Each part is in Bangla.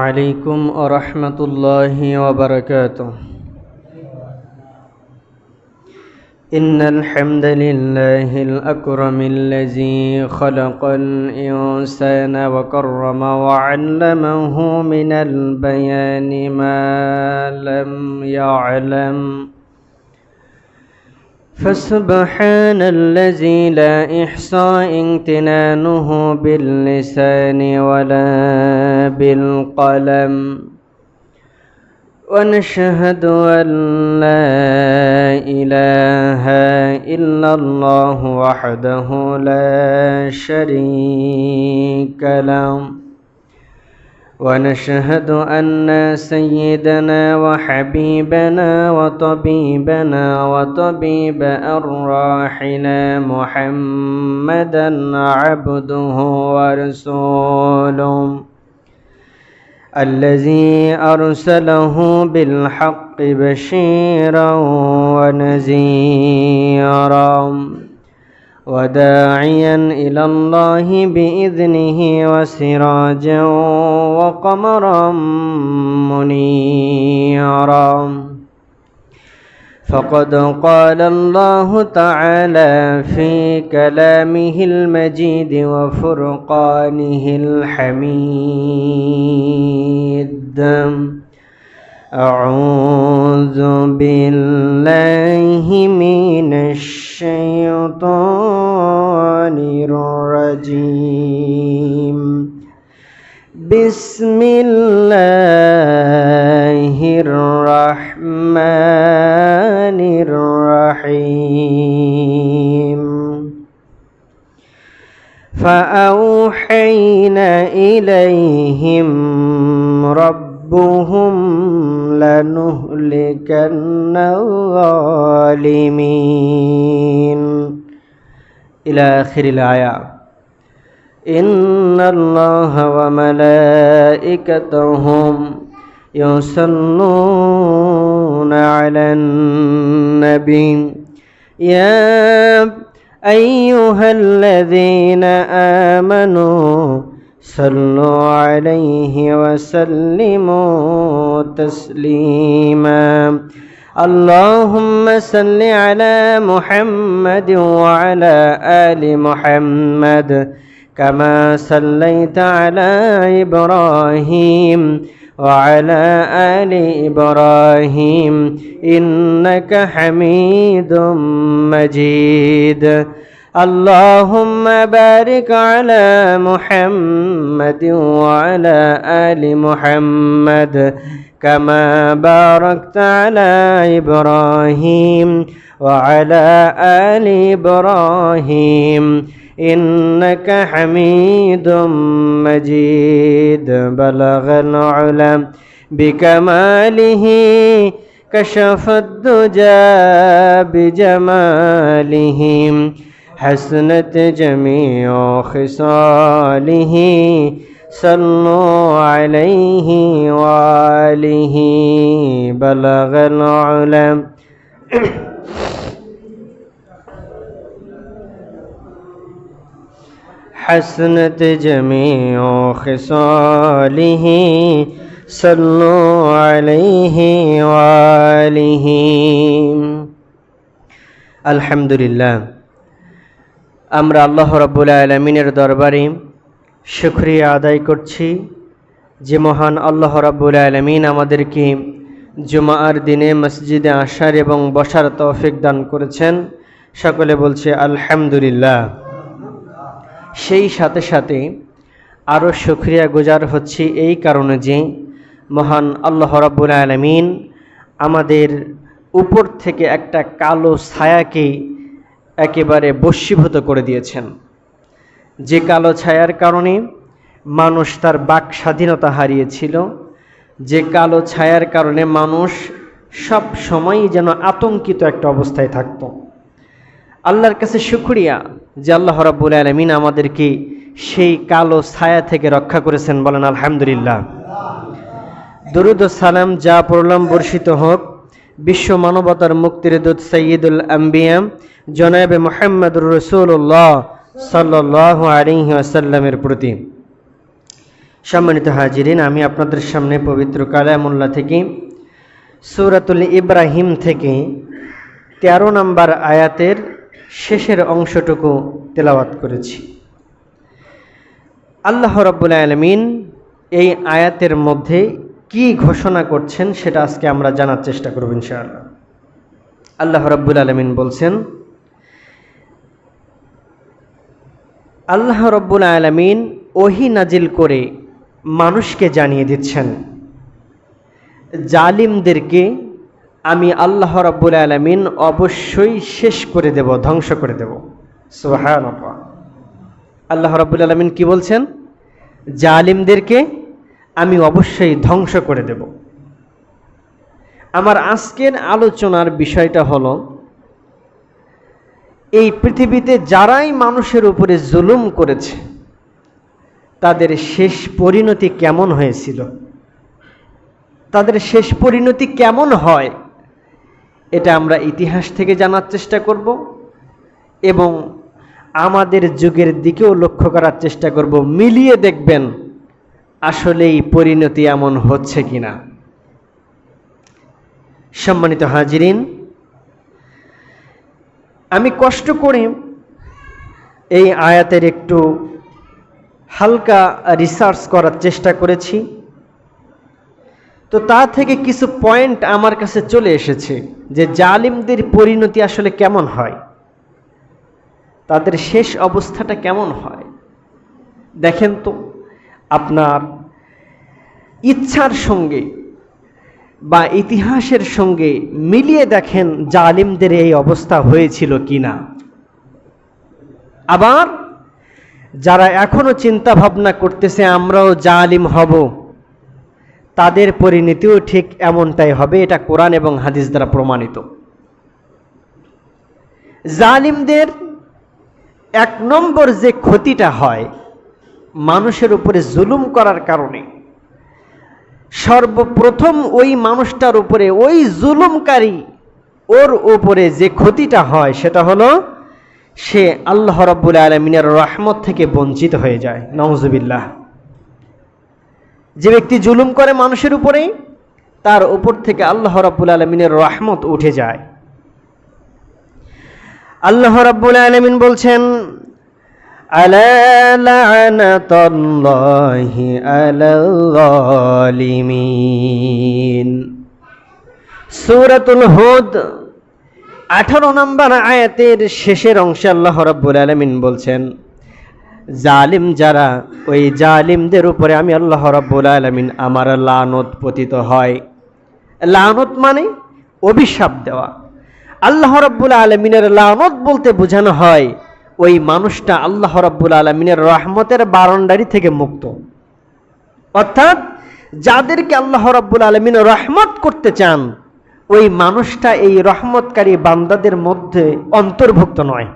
عليكم ورحمة الله وبركاته. إن الحمد لله الأكرم الذي خلق الإنسان وكرم وعلمه من البيان ما لم يعلم، فسبحان الذي لا إحصى امتنانه باللسان ولا بالقلم، ونشهد أن لا إله إلا الله وحده لا شريك له، ونشهد أن سيدنا وحبيبنا وطبيبنا وطبيب أرواحنا محمدا عبده ورسوله، الذي أرسله بالحق بشيرا ونذيرا وداعيا إلى الله بإذنه وسراجا وقمرا منيرا. فقد قال الله تعالى في كلامه المجيد وفرقانه الحميد: أعوذ بالله من الشيطان الرجيم، بسم الله الرحمن الرحيم. فأوحينا إليهم ربهم لنهلكن الظالمين إلى آخر الآية. إن الله وملائكته يصلون على النبي يا أيها الذين آمنوا صلوا عليه وسلموا تسليما. اللهم صل على محمد وعلى آل محمد كما صليت على إبراهيم وعلى آل إبراهيم إنك حميد مجيد. اللهم بارك على محمد وعلى آل محمد كما باركت على إبراهيم وعلى آل إبراهيم إنك حميد مجيد. بلغ العلا بكماله كشف الدجى بجماله حسنت جميع خصاله صلوا عليه وآله. بلغ العلا حسنت جميع خصاله صلوا عليه وآله. আলহামদুলিল্লাহ, আমরা আল্লাহ রাব্বুল আলামিনের দরবারে শুকরিয়া আদায় করছি যে মহান আল্লাহ রাব্বুল আলামিন আমাদেরকে জুমার দিনে মসজিদে আসার এবং বসার তৌফিক দান করেছেন। সকলে বলছে আলহামদুলিল্লাহ। সেই সাথে সাথে আরও শুকরিয়া গুজার হচ্ছি এই কারণে যে মহান আল্লাহ রাব্বুল আলামিন আমাদের উপর থেকে একটা কালো ছায়াকে একেবারে বশীভূত করে দিয়েছেন, যে কালো ছায়ার কারণে মানুষ তার বাক স্বাধীনতা হারিয়েছিল, যে কালো ছায়ার কারণে মানুষ সব সময়ই যেন আতঙ্কিত একটা অবস্থায় থাকত। আল্লাহর কাছে শুকরিয়া যে আল্লাহ রাব্বুল আলামিন আমাদেরকে সেই কালো ছায়া থেকে রক্ষা করেছেন। বলেন আলহামদুলিল্লাহ। দরুদ ও সালাম যা পড়লাম বর্ষিত হোক বিশ্ব মানবতার মুক্তির দূত সাইয়্যিদুল আম্বিয়া জনাবে মুহাম্মদুর রাসূলুল্লাহ সাল্লাল্লাহু আলাইহি ওয়াসাল্লামের প্রতি। সম্মানিত হাজিরিন, আমি আপনাদের সামনে পবিত্র কালামুল্লাহ থেকে সূরাতুল ইব্রাহিম থেকে 13 নম্বর আয়াতের শেষের অংশটুকু তেলাওয়াত করেছি। আল্লাহ রাব্বুল আলামিন এই আয়াতের মধ্যে কি ঘোষণা করছেন সেটা আজকে আমরা জানার চেষ্টা করব ইনশাআল্লাহ। আল্লাহ রাব্বুল আলামিন বলছেন, আল্লাহ রাব্বুল আলামিন ওহী নাজিল করে মানুষকে জানিয়ে দিচ্ছেন, জালিমদেরকে আমি আল্লাহ রাব্বুল আলামিন অবশ্যই শেষ করে দেব, ধ্বংস করে দেব। সুবহানাল্লাহ। আল্লাহ রাব্বুল আলামিন কি বলছেন? জালিমদেরকে আমি অবশ্যই ধ্বংস করে দেব। আমার আজকের আলোচনার বিষয়টা হলো, এই পৃথিবীতে যারাই মানুষের উপরে জুলুম করেছে তাদের শেষ পরিণতি কেমন হয়েছিল, তাদের শেষ পরিণতি কেমন হয়, এটা আমরা ইতিহাস থেকে জানার চেষ্টা করব এবং আমাদের যুগের দিকেও লক্ষ্য করার চেষ্টা করব। মিলিয়ে দেখবেন আসলেই পরিণতি এমন হচ্ছে কিনা। সম্মানিত হাজিরিন, আমি কষ্ট করে এই আয়াতের একটু হালকা রিসার্চ করার চেষ্টা করেছি, তো তা থেকে কিছু পয়েন্ট আমার কাছে চলে এসেছে যে জালিমদের পরিণতি আসলে কেমন হয়, তাদের শেষ অবস্থাটা কেমন হয়। দেখেন তো, আপনার ইচ্ছার সঙ্গে বা ইতিহাসের সঙ্গে মিলিয়ে দেখেন জালিমদের এই অবস্থা হয়েছিল কিনা। আবার যারা এখনো চিন্তা ভাবনা করতেছে আমরাও জালিম হব, তাদের পরিণতিও ঠিক এমনটাই হবে। এটা কোরআন এবং হাদিস দ্বারা প্রমাণিত। জালিমদের এক নম্বর যে ক্ষতিটা হয় মানুষের উপরে জুলুম করার কারণে, সর্বপ্রথম ওই মানুষটার উপরে, ওই জুলুমকারী ওর উপরে যে ক্ষতিটা হয় সেটা হলো সে আল্লাহ রাব্বুল আলামিনের রহমত থেকে বঞ্চিত হয়ে যায়। নাউজুবিল্লাহ। যে ব্যক্তি জুলুম করে মানুষের উপরে, তার উপর থেকে আল্লাহ রাব্বুল আলামিনের রহমত উঠে যায়। আল্লাহ রাব্বুল আলামিন বলছেন, আলা লা'নাতুল্লাহি আলাল যালিমিন। সূরাতুল হুদ 18 নম্বর আয়াতের শেষের অংশে আল্লাহ রাব্বুল আলামিন বলছেন, জালিম যারা, ওই জালিমদের উপরে আমি আল্লাহ রাব্বুল আলামিন আমার লানত পতিত হয়। লানত মানে অভিশাপ দেওয়া। আল্লাহ রাব্বুল আলামিনের লানত বলতে বোঝানো হয় ওই মানুষটা আল্লাহ রাব্বুল আলামিনের রহমতের বারান্দারি থেকে মুক্ত। অর্থাৎ যাদেরকে আল্লাহ রাব্বুল আলামিন রহমত করতে চান, ওই মানুষটা এই রহমতকারী বান্দাদের মধ্যে অন্তর্ভুক্ত নয়।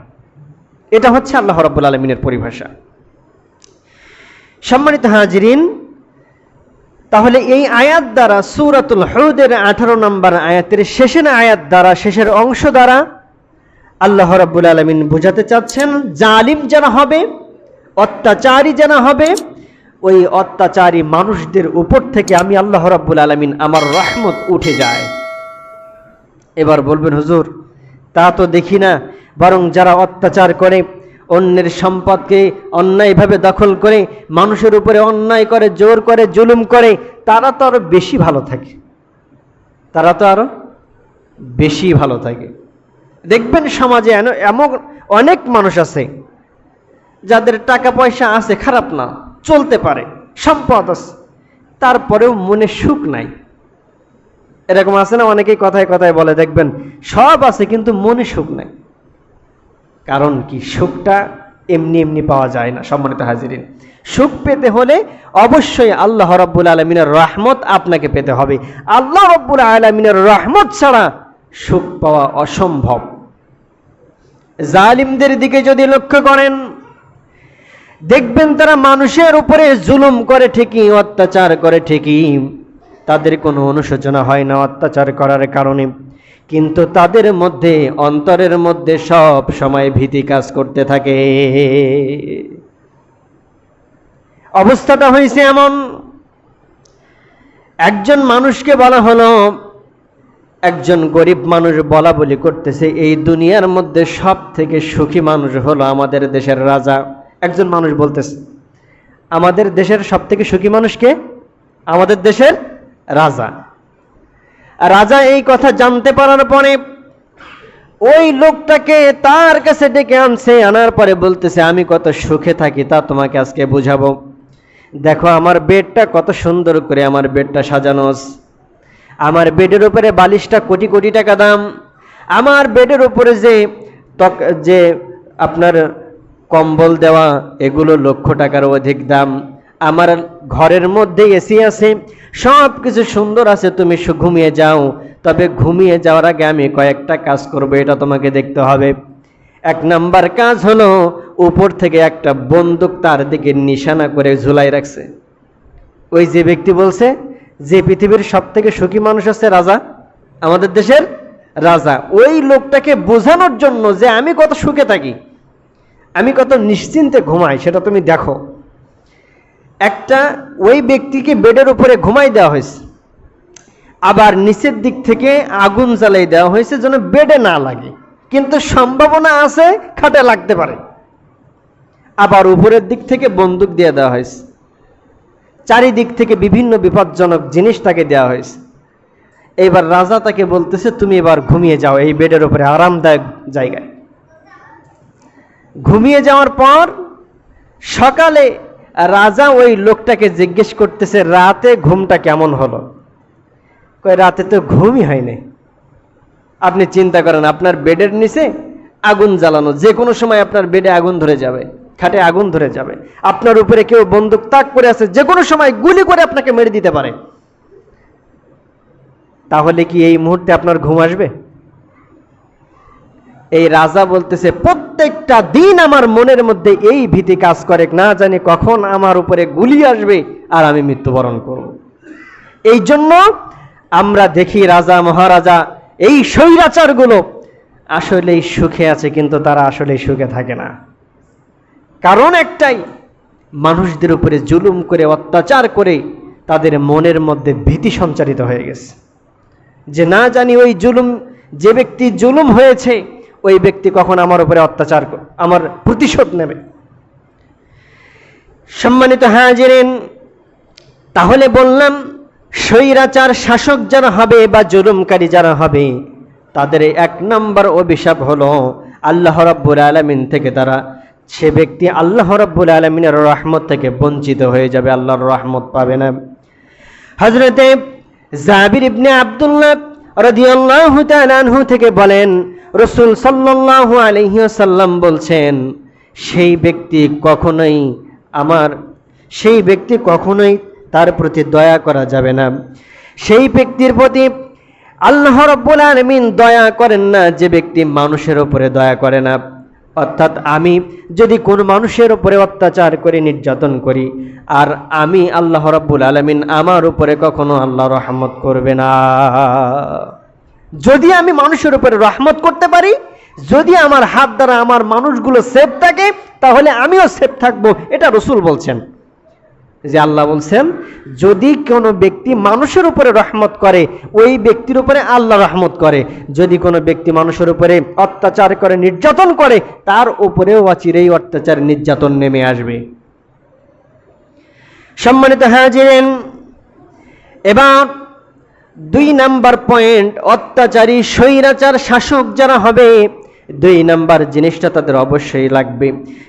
এটা হচ্ছে আল্লাহ রাব্বুল আলামিনের পরিভাষা। সম্মানিত হাজিরিন, তাহলে এই আয়াত দ্বারা, সূরাতুল হুদের 18 নম্বর আয়াতের শেষের আয়াত দ্বারা, শেষের অংশ দ্বারা আল্লাহ রাব্বুল আলামিন বোঝাতে চাচ্ছেন, জালিম যারা হবে, অত্যাচারী যারা হবে, ওই অত্যাচারী মানুষদের উপর থেকে আমি আল্লাহ রাব্বুল আলামিন আমার রহমত উঠে যায়। এবার বলবেন, হুজুর তা তো দেখি না, বরং যারা অত্যাচার করে, অন্যের সম্পদকে অন্যায়ভাবে দখল করে, মানুষের উপরে অন্যায় করে, জোর করে, জুলুম করে, তারা তো আরো বেশি ভালো থাকে, তারা তো আরো বেশি ভালো থাকে। দেখবেন সমাজে এমন অনেক মানুষ আছে যাদের টাকা পয়সা আছে, খারাপ না, চলতে পারে, সম্পদ আছে, তারপরেও মনে সুখ নাই। এরকম আছে না? অনেকেই কথায় কথায় বলে, দেখবেন সব আছে কিন্তু মনে সুখ নাই। কারণ কি? সুখটা এমনি এমনি পাওয়া যায় না। সম্মানিত হাজিরিন, সুখ পেতে হলে অবশ্যই আল্লাহ রাব্বুল আলামিনের রহমত আপনাকে পেতে হবে। আল্লাহ রাব্বুল আলামিনের রহমত ছাড়া সুখ পাওয়া অসম্ভব। জালিমদের দিকে যদি লক্ষ্য করেন, দেখবেন তারা মানুষের উপরে জুলুম করে ঠিকই, অত্যাচার করে ঠিকই, তাদের কোনো অনুশোচনা হয় না অত্যাচার করার কারণে, কিন্তু তাদের মধ্যে, অন্তরের মধ্যে সব সময় ভীতি কাজ করতে থাকে। অবস্থাটা হয়েছে এমন, একজন মানুষকে বলা হলো, একজন গরিব মানুষ বলা বলি করতেছে, এই দুনিয়ার মধ্যে সব থেকে সুখী মানুষ হলো আমাদের দেশের রাজা। একজন মানুষ বলতেছে, আমাদের দেশের সব থেকে সুখী মানুষকে? আমাদের দেশের রাজা। রাজা এই কথা জানতে পারার পরে ওই লোকটাকে তার কাছে ডেকে আনছে, আনার পরে বলতেছে, আমি কত সুখে থাকি তা তোমাকে আজকে বুঝাবো। দেখো আমার বেডটা কত সুন্দর করে আমার বেডটা সাজানো, আমার বেডের উপরে বালিশটা কোটি কোটি টাকা দাম, আমার বেডের উপরে যে আপনার কম্বল দেওয়া এগুলো লক্ষ টাকার অধিক দাম, আমার ঘরের মধ্যে এসি আছে, সব কিছু সুন্দর আছে, তুমি ঘুমিয়ে যাও। তবে ঘুমিয়ে যাওয়ার আগে আমি কয়েকটা কাজ করবো, এটা তোমাকে দেখতে হবে। এক নাম্বার কাজ হলো, উপর থেকে একটা বন্দুক তার দিকে নিশানা করে ঝুলাই রাখছে। ওই যে ব্যক্তি বলছে যে পৃথিবীর সব থেকে সুখী মানুষ আছে রাজা, আমাদের দেশের রাজা, ওই লোকটাকে বোঝানোর জন্য যে আমি কত সুখে থাকি, আমি কত নিশ্চিন্তে ঘুমাই, সেটা তুমি দেখো। একটা ওই ব্যক্তিকে বেডের উপরে ঘুমাই দেওয়া হয়েছে, আবার নিচের দিক থেকে আগুন জ্বালাই দেওয়া হয়েছে যেন বেডে না লাগে, কিন্তু সম্ভাবনা আছে খাটে লাগতে পারে। আবার উপরের দিক থেকে বন্দুক দিয়ে দেওয়া হয়েছে, চারিদিক থেকে বিভিন্ন বিপজ্জনক জিনিস তাকে দেওয়া হয়েছে। এইবার রাজা তাকে বলতেছে, তুমি এবার ঘুমিয়ে যাও এই বেডের উপরে আরামদায়ক জায়গায়। ঘুমিয়ে যাওয়ার পর সকালে রাজা ওই লোকটাকে জিজ্ঞেস করতেছে, রাতে ঘুমটা কেমন হলো? কয়, রাতে তো ঘুমই হয়নি। আপনি চিন্তা করেন, আপনার বেডের নিচে আগুন জ্বালানো, যে কোনো সময় আপনার বেডে আগুন ধরে যাবে, খাটে আগুন ধরে যাবে, আপনার উপরে কেউ বন্দুক তাক করে আছে, যে কোনো সময় গুলি করে আপনাকে মেরে দিতে পারে। তাহলে কি এই মুহূর্তে আপনার ঘুম আসবে? এই রাজা বলতেছে, প্রত্যেকটা দিন আমার মনের মধ্যে এই ভীতি কাজ করে, না জানি কখন আমার উপরে গুলি আসবে আর আমি মৃত্যুবরণ করব। এই জন্য আমরা দেখি রাজা মহারাজা এই স্বৈরাচারগুলো আসলেই সুখে আছে, কিন্তু তারা আসলে সুখে থাকে না। কারণ একটাই, মানুষদের উপরে জুলুম করে অত্যাচার করে তাদের মনের মধ্যে ভীতি সঞ্চারিত হয়ে গেছে, যে না জানি ওই জুলুম, যে ব্যক্তি জুলুম হয়েছে ওই ব্যক্তি কখন আমার উপরে অত্যাচার আমার প্রতিশোধ নেবে। সম্মানিত হাজিরিন, তাহলে বললাম স্বৈরাচার শাসক যারা হবে বা জুলুমকারী যারা হবে, তাদের এক নম্বর অভিশাপ হলো আল্লাহ রাব্বুল আলামিন থেকে সে ব্যক্তি আল্লাহ রাব্বুল আলামিনের রহমত থেকে বঞ্চিত হয়ে যাবে, আল্লাহর রহমত পাবে না। হযরতে জাবির ইবনে আব্দুল্লাহ রাদিয়াল্লাহু তাআলা আনহু থেকে বলেন, রাসূল সাল্লাল্লাহু আলাইহি ওয়াসাল্লাম বলছেন, সেই ব্যক্তি কখনোই তার প্রতি দয়া করা যাবে না। সেই ব্যক্তির প্রতি আল্লাহ রাব্বুল আলামিন দয়া করেন না যে ব্যক্তি মানুষের উপরে দয়া করে না। অর্থাৎ আমি যদি কোনো মানুষের উপরে অত্যাচার করে নির্যাতন করি, আর আমি আল্লাহ রাব্বুল আলামিন আমার উপরে কখনো আল্লাহ রহমত করবে না। যদি আমি মানুষের উপরে রহমত করতে পারি, যদি আমার হাত দ্বারা আমার মানুষগুলো সেফ থাকে, তাহলে আমিও সেফ থাকবো। এটা রাসূল বলছেন, যে আল্লাহ বলছেন যদি কোনো ব্যক্তি মানুষের উপরে রহমত করে, ওই ব্যক্তির উপরে আল্লাহ রহমত করে। যদি কোনো ব্যক্তি মানুষের উপরে অত্যাচার করে, নির্যাতন করে, তার উপরেও অচিরেই অত্যাচার নির্যাতন নেমে আসবে। সম্মানিত হাজিরিন, এবার 2 নাম্বার পয়েন্ট, অত্যাচারী স্বৈরাচার শাসক যারা হবে, 2 নাম্বার জিনিসটা তাদের অবশ্যই লাগবে।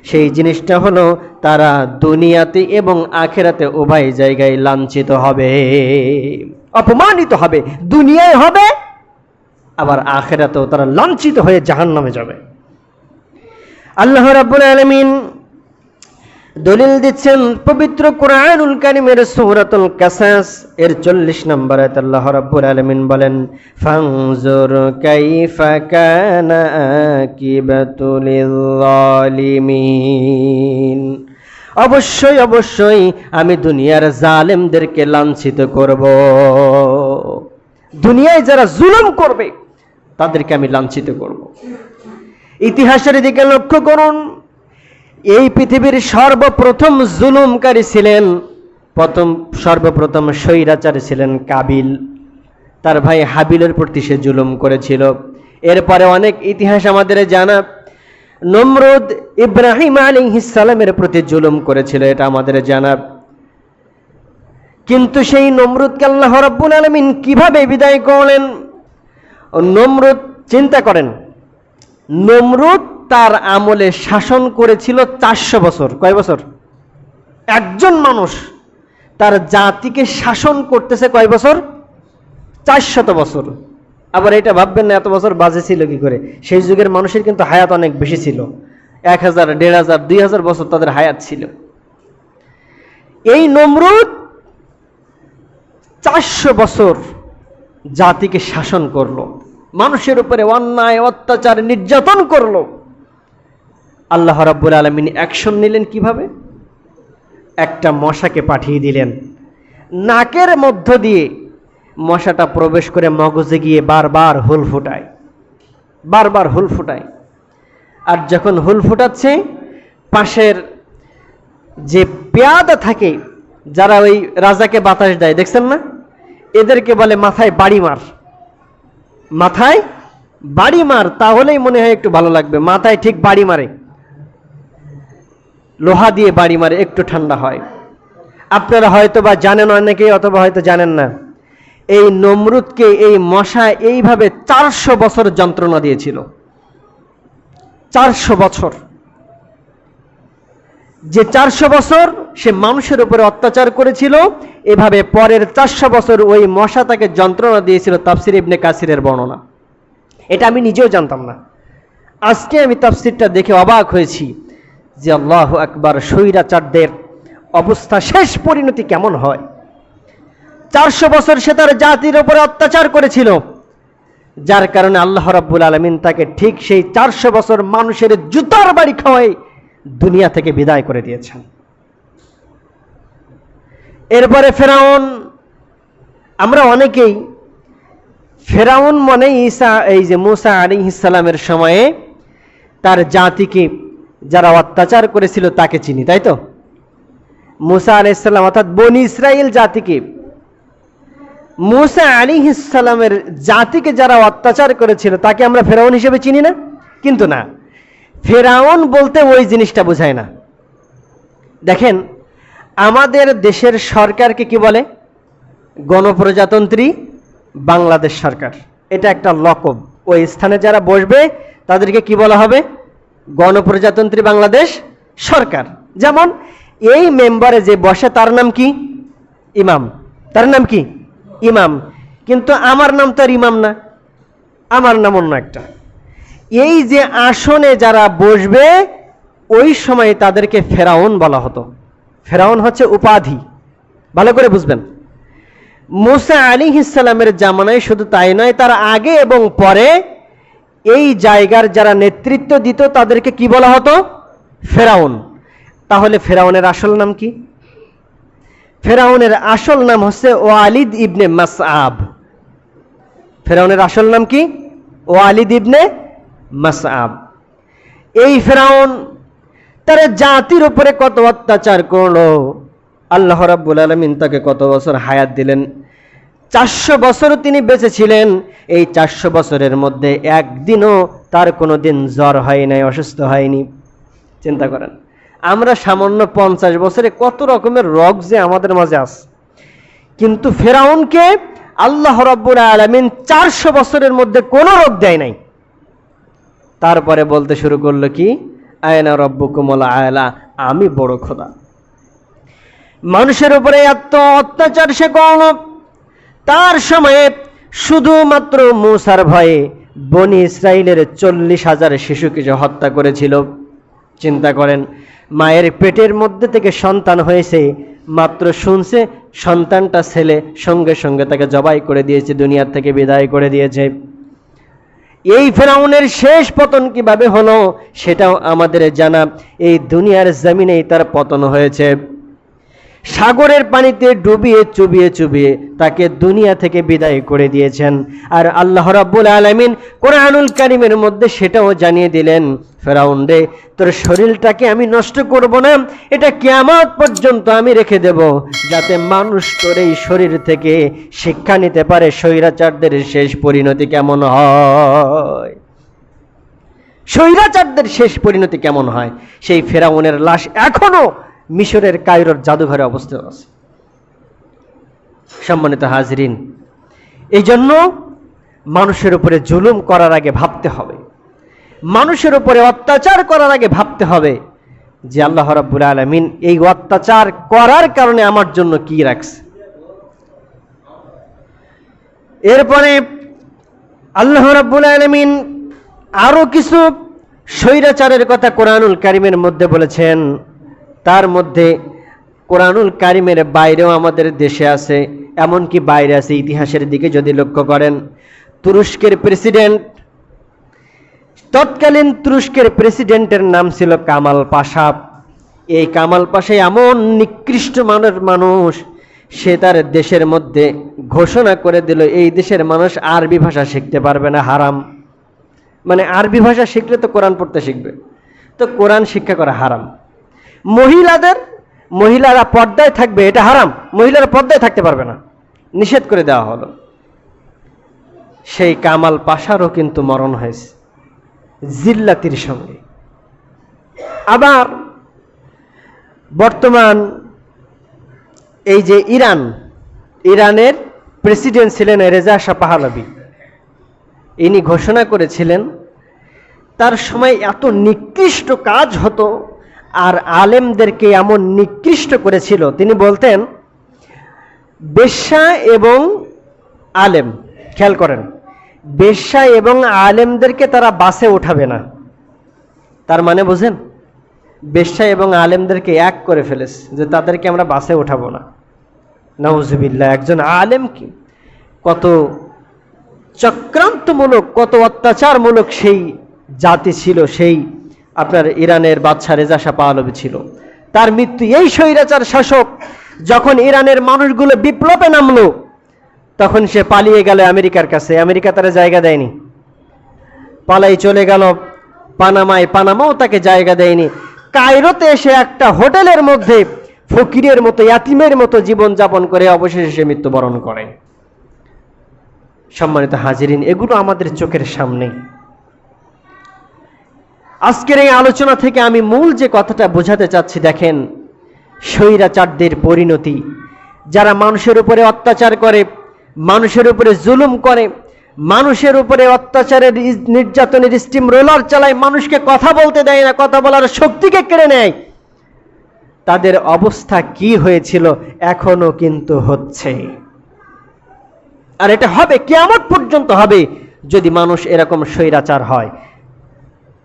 সেই জিনিসটা হলো তারা দুনিয়াতে এবং আখিরাতে উভয় জায়গায় লাঞ্ছিত হবে, অপমানিত হবে। দুনিয়ায় হবে, আবার আখিরাতেও তারা লাঞ্ছিত হয়ে জাহান্নামে যাবে। আল্লাহ রাব্বুল আলামিন দলিল দিচ্ছেন পবিত্র কুরআনুল কারীমের সূরাতুল কাসাস এর 40 নম্বর আয়াতে আল্লাহ রাব্বুল আলামিন বলেন, ফানজুর কাইফা কানা আকিবাতুল যালিমিন। অবশ্যই আমি দুনিয়ার জালেমদেরকে লাঞ্ছিত করব। দুনিয়ায় যারা জুলুম করবে তাদেরকে আমি লাঞ্ছিত করব। ইতিহাসের দিকে লক্ষ্য করুন, এই পৃথিবীর সর্বপ্রথম জুলুমকারী ছিলেন, সর্বপ্রথম স্বৈরাচারী ছিলেন কাবিল। তার ভাই হাবিলের প্রতি সে জুলুম করেছিল। এরপরে অনেক ইতিহাস আমাদের জানা, নমরুদ ইব্রাহিম আলাইহিস সালামের প্রতি জুলুম করেছিল, এটা আমাদের জানা। কিন্তু সেই নমরুদকে আল্লাহ রাব্বুল আলামিন কিভাবে বিদায় করলেন? নমরুদ, চিন্তা করেন, নমরুদ তার আমলে শাসন করেছিল 400 বছর। কয় বছর? একজন মানুষ তার জাতিকে শাসন করতেছে কয় বছর? 400 বছর। আবার এটা ভাববেন না এত বছর বাজে ছিল কি করে। সেই যুগের মানুষের কিন্তু হায়াত অনেক বেশি ছিল, 1000, 1500, 2000 বছর তাদের হায়াত ছিল। এই নমরুদ 400 বছর জাতিকে শাসন করলো, মানুষের উপরে অন্যায় অত্যাচার নির্যাতন করলো। আল্লাহ রাব্বুল আলামিন অ্যাকশন নিলেন কিভাবে? একটা মশাকে পাঠিয়ে দিলেন, নাকের মধ্য দিয়ে মশাটা প্রবেশ করে মগজে গিয়ে বারবার হুল ফুটায়, বারবার হুল ফুটায়। আর যখন হুল ফুটাচ্ছে, পাশের যে পেয়াদা থাকে, যারা ওই রাজাকে বাতাস দেয়, দেখছেন না, এদেরকে বলে মাথায় বাড়ি মার, মাথায় বাড়ি মার, তাহলেই মনে হয় একটু ভালো লাগবে। মাথায় ঠিক বাড়ি মারে, লোহা দিয়ে বাড়ি মারে, একটু ঠান্ডা হয়। আপনারা হয়তো বা জানেন অনেকেই, অথবা হয়তো জানেন না, এই নমরুদকে এই মশা এইভাবে 400 বছর যন্ত্রণা দিয়েছিল। 400 বছর, যে 400 বছর সে মানুষের উপরে অত্যাচার করেছিল, এভাবে পরের 400 বছর ওই মশা তাকে যন্ত্রণা দিয়েছিল। তাফসির ইবনে কাসিরের বর্ণনা, এটা আমি নিজেও জানতাম না। আজকে আমি তাফসিরটা দেখে অবাক হয়েছি যে আল্লাহু আকবার, স্বৈরাচারদের অবস্থা, শেষ পরিণতি কেমন হয়। 400 বছর সে তার জাতির উপরে অত্যাচার করেছিল, যার কারণে আল্লাহ রাব্বুল আলামিন তাকে ঠিক সেই 400 বছর মানুষের জুতার বাড়ি খাওয়াই দুনিয়া থেকে বিদায় করে দিয়েছেন। এরপরে ফেরাউন। আমরা অনেকেই ফেরাউন মনে এই যে মুসা আলাইহিস সালামের সময়ে তার জাতিকে যারা অত্যাচার করেছিল তাকে চিনি, তাই তো? মুসা আলাইহিস সালাম অর্থাৎ বনি ইসরাইল জাতিকে, মুসা আলাইহিস সালামের জাতিকে যারা অত্যাচার করেছিল তাকে আমরা ফেরাউন হিসেবে চিনি না? কিন্তু না, ফেরাউন বলতে ওই জিনিসটা বোঝায় না। দেখেন, আমাদের দেশের সরকারকে কি বলে? গণপ্রজাতন্ত্রী বাংলাদেশ সরকার। এটা একটা লকব। ওই স্থানে যারা বসবে তাদেরকে কি বলা হবে? গণপ্রজাতন্ত্রী বাংলাদেশ সরকার। যেমন এই মেম্বারে যে বসে তার নাম কি? ইমাম। তার নাম কি? ইমাম। কিন্তু আমার নাম তো আর ইমাম না, আমার নাম অন্য একটা। এই যে আসনে যারা বসবে ওই সময় তাদেরকে ফেরাউন বলা হতো। ফেরাউন হচ্ছে উপাধি, ভালো করে বুঝবেন। মুসা আলাইহিস সালামের জামানায় শুধু তাই নয়, তার আগে এবং পরে এই জায়গার যারা নেতৃত্ব দিত তাদেরকে কি বলা হতো? ফেরাউন। তাহলে ফেরাউনের আসল নাম কি? ফেরাউনের আসল নাম হচ্ছে ওয়ালিদ ইবনে মাসআব। ফেরাউনের আসল নাম কি? ওয়ালিদ ইবনে মাসআব। এই ফেরাউন তার জাতির উপরে কত অত্যাচার করলো। আল্লাহ রাব্বুল আলামিন তাকে কত বছর হায়াত দিলেন? 400 বছর তিনি বেঁচে ছিলেন। এই 400 বছরের মধ্যে একদিনও তার কোনো দিন জ্বর হয় নাই, অসুস্থ হয়নি। চিন্তা করেন, আমরা সামান্য 50 বছরে কত রকমের রোগ যে আমাদের মাঝে আছে। কিন্তু ফেরাউনকে আল্লাহ রাব্বুল আলামিন 400 বছরের মধ্যে কোনো রোগ দেয় নাই। তারপরে বলতে শুরু করলো কি? আয়না রব্বুকুমুল আ'লা, আমি বড় খোদা। মানুষের উপরে এত অত্যাচার সে করল। তার সময়ে শুধুমাত্র মুসার ভয়ে বনি ইসরাইলের 40,000 শিশুকে যে হত্যা করেছিল। চিন্তা করেন, মায়ের পেটের মধ্যে থেকে সন্তান হয়েছে, মাত্র শুনছে সন্তানটা ছেলে, সঙ্গে সঙ্গে তাকে জবাই করে দিয়েছে, দুনিয়ার থেকে বিদায় করে দিয়েছে। এই ফেরাউনের শেষ পতন কিভাবে হলো সেটাও আমাদের জানা। এই দুনিয়ার জমিনেই তার পতন হয়েছে। সাগরের পানিতে ডুবিয়ে চুবিয়ে চুবিয়ে তাকে দুনিয়া থেকে বিদায় করে দিয়েছেন। আর আল্লাহ রাব্বুল আলামিন কোরআনুল কারীমের মধ্যে সেটাও জানিয়ে দিলেন, ফেরাউন রে, তোর শরীরটাকে আমি নষ্ট করব না, এটা কিয়ামত পর্যন্ত আমি রেখে দেব, যাতে মানুষ তোর এই শরীর থেকে শিক্ষা নিতে পারে স্বৈরাচারদের শেষ পরিণতি কেমন হয়। স্বৈরাচারদের শেষ পরিণতি কেমন হয়। সেই ফেরাউনের লাশ এখনো মিশরের কায়রোর জাদুঘরে অবস্থিত আছে। সম্মানিত হাজরিন, এই জন্য মানুষের উপরে জুলুম করার আগে ভাবতে হবে, মানুষের উপরে অত্যাচার করার আগে ভাবতে হবে যে আল্লাহ রাব্বুল আলামিন এই অত্যাচার করার কারণে আমার জন্য কি রাখছে। এরপরে আল্লাহ রাব্বুল আলামিন আরো কিছু স্বৈরাচারের কথা কোরআনুল কারীমের মধ্যে বলেছেন। তার মধ্যে কোরআনুল কারীমের বাইরেও আমাদের দেশে আছে, এমনকি বাইরে আছে। ইতিহাসের দিকে যদি লক্ষ্য করেন, তুরস্কের প্রেসিডেন্ট, তৎকালীন তুরস্কের প্রেসিডেন্টের নাম ছিল কামাল পাশা। এই কামাল পাশা এমন নিকৃষ্ট মানের মানুষ, সে তার দেশের মধ্যে ঘোষণা করে দিল এই দেশের মানুষ আরবি ভাষা শিখতে পারবে না, হারাম। মানে আরবি ভাষা শিখলে তো কোরআন পড়তে শিখবে, তো কোরআন শিক্ষা করা হারাম। মহিলারা পর্দায় থাকবে, এটা হারাম, মহিলারা পর্দায় থাকতে পারবে না, নিষেধ করে দেওয়া হলো। সেই কামাল পাশারও কিন্তু মরণ হয়েছে জিল্লাতির সঙ্গে। আবার বর্তমান এই যে ইরানের প্রেসিডেন্ট ছিলেন রেজা শাহ পাহলভি, ইনি ঘোষণা করেছিলেন, তার সময় এত নিকৃষ্ট কাজ হতো আর আলেমদেরকে এমন নিকৃষ্ট করেছিল, তিনি বলতেন বেশ্যা এবং আলেম, খেয়াল করেন, বেশ্যা এবং আলেমদেরকে তারা বাসে ওঠাবে না। তার মানে বুঝেন, বেশ্যা এবং আলেমদেরকে এক করে ফেলেছে যে তাদেরকে আমরা বাসে ওঠাবো না। নাউজুবিল্লাহ। একজন আলেম কি কত চক্রান্তমূলক, কত অত্যাচারমূলক সেই জাতি ছিল, সেই আপনার ইরানের বাদশা রেজা শাহ পাহলভি ছিল। তার মৃত্যু, এই স্বৈরাচার শাসক যখন ইরানের মানুষগুলো বিপ্লবে নামলো, তখন সে পালিয়ে গেল আমেরিকার কাছে। আমেরিকা তারা জায়গা দেয়নি, পালাই চলে গেল পানামায়, পানামাও তাকে জায়গা দেয়নি। কায়রোতে এসে একটা হোটেলের মধ্যে ফকিরের মতো, ইয়াতিমের মতো জীবন যাপন করে অবশেষে সে মৃত্যুবরণ করে। সম্মানিত হাজিরিন, এগুলো আমাদের চোখের সামনেই। আজকের এই আলোচনা থেকে আমি মূল যে কথাটা বোঝাতে চাচ্ছি, দেখেন স্বৈরাচারদের পরিণতি, যারা মানুষের উপরে অত্যাচার করে, মানুষের উপরে জুলুম করে, মানুষের উপরে অত্যাচারের নির্যাতনের স্টিম রোলার চালায়, মানুষকে কথা বলতে দেয় না, কথা বলার শক্তিকে কেড়ে নেয়, তাদের অবস্থা কি হয়েছিল এখনো কিন্তু হচ্ছে। আর এটা হবে, কিয়ামত পর্যন্ত হবে যদি মানুষ এরকম স্বৈরাচার হয়।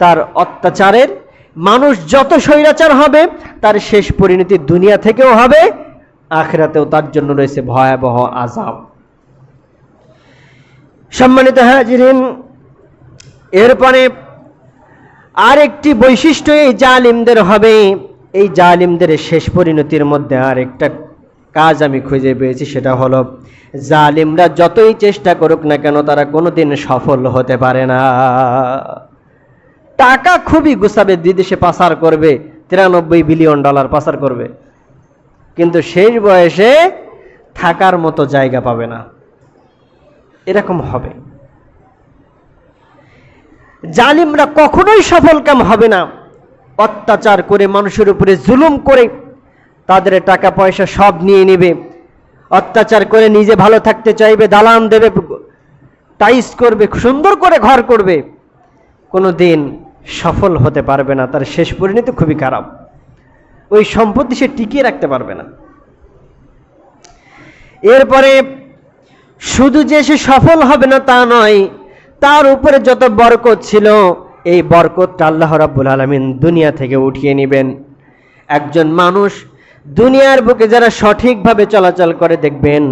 তার অত্যাচারের মানুষ যত স্বৈরাচার হবে, তার শেষ পরিণতি দুনিয়া থেকেও হবে, আখিরাতেও তার জন্য রয়েছে ভয়াবহ আযাব। সম্মানিত হাজিরিন, এরপরে আরেকটি বৈশিষ্ট্য এই জালিমদের হবে। এই জালিমদের শেষ পরিণতির মধ্যে আরেকটা কাজ আমি খুঁজে পেয়েছি, সেটা হলো জালিমরা যতই চেষ্টা করুক না কেন, তারা কোনোদিন সফল হতে পারে না। টাকা খুবই গুছাবে, বিদেশে পাচার করবে, $93 বিলিয়ন পাচার করবে, কিন্তু শেষ বয়সে থাকার মতো জায়গা পাবে না। এরকম হবে। জালিমরা কখনোই সফলকাম হবে না। অত্যাচার করে, মানুষের উপরে জুলুম করে, তাদের টাকা পয়সা সব নিয়ে নেবে, অত্যাচার করে নিজে ভালো থাকতে চাইবে, দালান দেবে, টাইস করবে, সুন্দর করে ঘর করবে, কোনোদিন সফল হতে পারবে না। তার শেষ পরিণতি খুবই খারাপ। ওই সম্পত্তি সে টিকিয়ে রাখতে পারবে না। এরপরে শুধু যে সে সফল হবে না তা নয়, তার উপরে যত বরকত ছিল, এই বরকতটা আল্লাহ রাব্বুল আলামিন দুনিয়া থেকে উঠিয়ে নেবেন। একজন মানুষ দুনিয়ার বুকে যারা সঠিকভাবে চলাচল করে, দেখবেন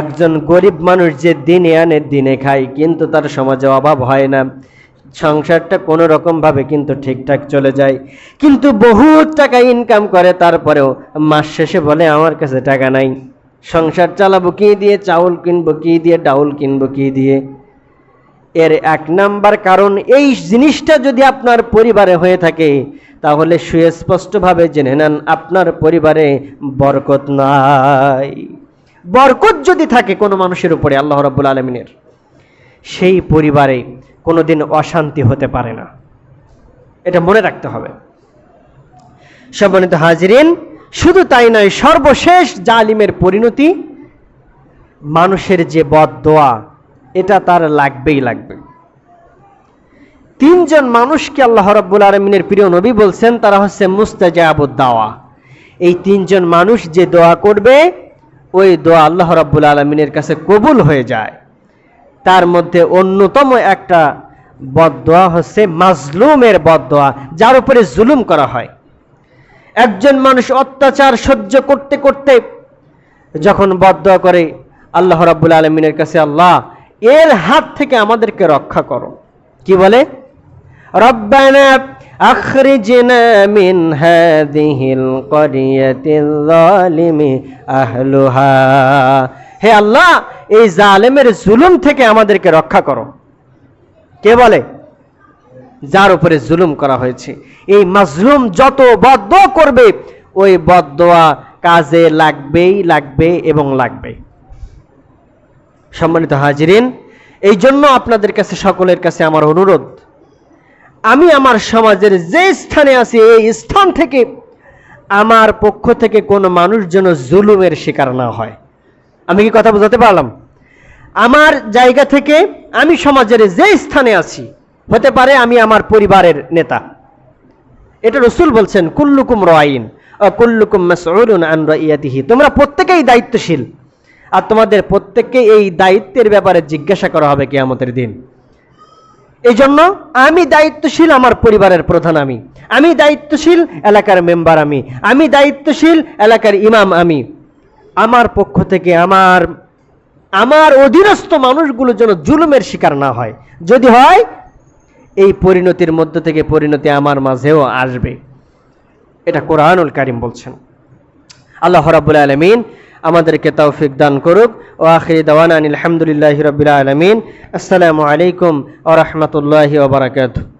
একজন গরিব মানুষ যে দিনে আনে দিনে খায়, কিন্তু তার সমাজে অভাব হয় না, সংসারটা কোনো রকমভাবে কিন্তু ঠিকঠাক চলে যায়, কিন্তু বহুত টাকা ইনকাম করে, তারপরেও মাস শেষে বলে আমার কাছে টাকা নাই, সংসার চালাবো কি দিয়ে, চাউল কিনবো কি দিয়ে, ডাউল কিনবো কি দিয়ে। এর 1 নাম্বার কারণ, এই জিনিসটা যদি আপনার পরিবারে হয়ে থাকে তাহলে সুস্পষ্টভাবে জেনে নেন আপনার পরিবারে বরকত নাই। বরকত যদি থাকে কোনো মানুষের উপরে আল্লাহ রাব্বুল আলামিনের, সেই পরিবারে কোনোদিন অশান্তি হতে পারে না, এটা মনে রাখতে হবে। সম্মানিত হাজিরিন, শুধু তাই নয়, সর্বশেষ জালিমের পরিণতি মানুষের যে বদদোয়া, এটা তার লাগবেই লাগবে। 3 জন মানুষকে আল্লাহ রাব্বুল আলামিনের প্রিয় নবী বলছেন তারা হচ্ছে মুস্তাজাবুদ দাওয়া। এই 3 জন মানুষ যে দোয়া করবে ওই দোয়া আল্লাহ রাব্বুল আলামিনের কাছে কবুল হয়ে যায়। তার মধ্যে অন্যতম একটা বদদোয়া হচ্ছে মাজলুমের বদদোয়া, যার উপরে জুলুম করা হয়। একজন মানুষ অত্যাচার সহ্য করতে করতে যখন বদদোয়া করে আল্লাহ রাব্বুল আলামিনের কাছে, আল্লাহ এর হাত থেকে আমাদেরকে রক্ষা করো, কি বলে? রব্বানা আখরিজনা মিন হাযিহিল ক্বরিয়াতিল যালিমি আহলুহা, হে আল্লাহ এই জালেমের জুলুম থেকে আমাদেরকে রক্ষা করো। কে বলে? যার উপরে জুলুম করা হয়েছে। এই মাজলুম যত বদদোয়া করবে ওই বদদোয়া কাজে লাগবেই লাগবে এবং লাগবে। সম্মানিত হাজিরিন, এই জন্য আপনাদের কাছে, সকলের কাছে আমার অনুরোধ, আমি আমার সমাজের যে স্থানে আছি এই স্থান থেকে আমার পক্ষ থেকে কোনো মানুষ যেন জুলুমের শিকার না হয়। আমি কি কথা বোঝাতে পারলাম? আমার জায়গা থেকে আমি সমাজের যে স্থানে আছি, হতে পারে আমি আমার পরিবারের নেতা, এটা রাসূল বলছেন কুল্লুকুম রাইন ওয়া কুল্লুকুম মাসউলুন আন রাইয়াতিহি, তোমরা প্রত্যেকেই দায়িত্বশীল আর তোমাদের প্রত্যেককে এই দায়িত্বের ব্যাপারে জিজ্ঞাসা করা হবে কিয়ামতের দিন। এই জন্য আমি দায়িত্বশীল, আমার পরিবারের প্রধান আমি দায়িত্বশীল, এলাকার মেম্বার আমি দায়িত্বশীল, এলাকার ইমাম আমি। আমার পক্ষ থেকে আমার অধীনস্থ মানুষগুলো যেন জুলুমের শিকার না হয়। যদি হয়, এই পরিণতির মধ্য থেকে পরিণতি আমার মাঝেও আসবে, এটা কোরআনুল কারীম বলছেন। আল্লাহ রাব্বুল আলামিন আমাদেরকে তৌফিক দান করুক। ও আখিরি দাওয়ানা আলহামদুলিল্লাহি রাব্বিল আলামিন। আসসালামু আলাইকুম ওয়া রাহমাতুল্লাহি ওয়া বারাকাতুহু।